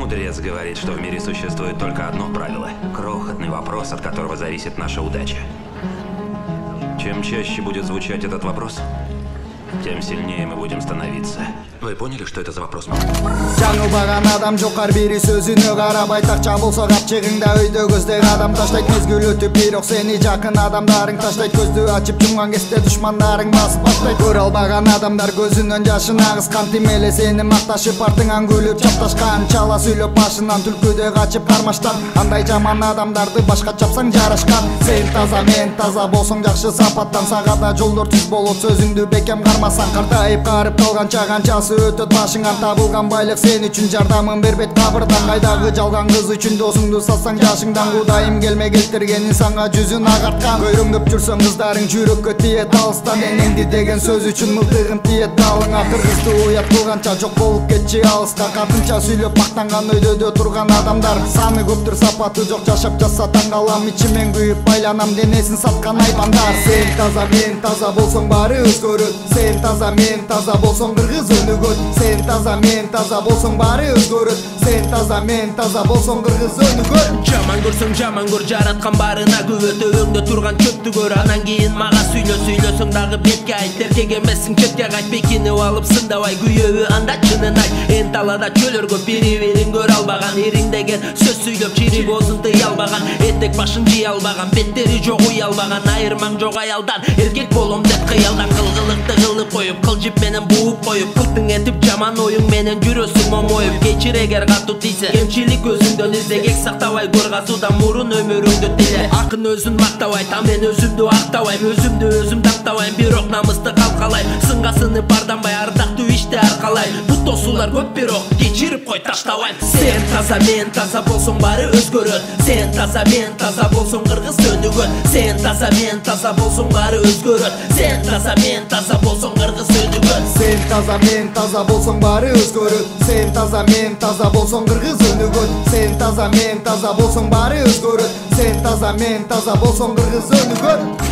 Мудрец говорит, что в мире существует только одно правило. Крохотный вопрос, от которого зависит наша удача. Чем чаще будет звучать этот вопрос, тем сильнее мы будем становиться. Вы поняли, что это за вопрос? Жаңылбаган адам жок, ар бири сөзүнө карап айтакча болсо капчыгыңда өйдө көздөй адам таштайт мезгил өтүп, бирок сени жакын адамдарың таштайт. Көздү ачып жумган кезде душмандарың басып баштайт. Көрө албаган адамдар көзүнөн жашын агыскан, тим эле сени макташып артыңан күлүп чапташкан. Чала сүйлөп башынан түлкүдө качып кармаштан, андай жаман адамдарды башка чапсаң жарашкан. Сен таза, мен таза болсоң жакшы сапаттан, сага да жолдор түз болот, сөзүңдү бекем кармасаң. Картайып карып калганча канчасы өтөт башыңан, табылган байлык сен үчүн жардамын бербейт кабырдан. Кайдагы жалган кыз үчүн досуңду сатсаң жашыңдан, Кудайым келме келтирген инсанга жүзүн агарткан. Көйрөңдөп жүрсөң кыздарың жүрөккө тиет алыстан, энеңди деген сөз үчүн мылтыгын тиет далыңа. Кыргызды уят кылганча жок болуп кетчи алыска, катынча сүйлөп мактанган өйдөдө турган адамдар саны көптүр, сапаты жок жашап жатса таң калам. Ичимен күйүп байланам, денесин саткан айбандар. Сен таза, мен таза болсоң баары өзгөрөт. Сен таза, мен таза болсоң кыргыз өнүгөт. Сен таза, мен таза болсоң баары өзгөрөт. Сен таза, мен таза болсоң кыргыз өнүгөт. Жаман көрсөң жаман көр, жараткан баарына күбөт. Өңдө турган чөптү көр, анан кийин мага сүйлөсөң дагы бетке айт. Эркек эмессиң, четке кайт, бекинип алып сындабай, күйөөбү анда чынын айт. Эн талада чөлөр көп, бири-бирин көрө албаган, ириң деген сөз сүйлөп чирик оозун тый албаган. Этек башын жый албаган, беттери жок уй албаган, айырмаң жок аялдан. Эркек болом деп кыялдан кылгылыкты кылып коюп, кылжып менен бууп коюп, кылтың этип жаман оюң менен жүрөсүң момоюп. Кечир эгер катуу тийсе, кемчилик өзүңдөн изде, кек сактабай коргазуудан мурун өмүрүңдү тиле. Акын өзүн мактабайт, а мен өзүмдү актабайм, өзүмдү өзүм тактабайм, бирок намысты калкалайм. Сынга сынып барданбай, ардактуу ишти аркалайм. Бут тосуулар көп, бирок кечирип кой, таштабайм. Сен таза, мен таза болсоң баары өзгөрөт. Сен таза, мен таза болсоң кыргыз өнүгөт. Сен таза, мен таза болсоң баары өзгөрөт. Сен таза, мен таза болсоң кыргыз өнүгөт. Сен таза, мен таза болсоң баары өзгөрөт. Сен таза, мен таза болсоң кыргыз өнүгөт. Сен таза, мен таза болсоң баары өзгөрөт. Сен таза, мен таза болсоң кыргыз өнүгөт.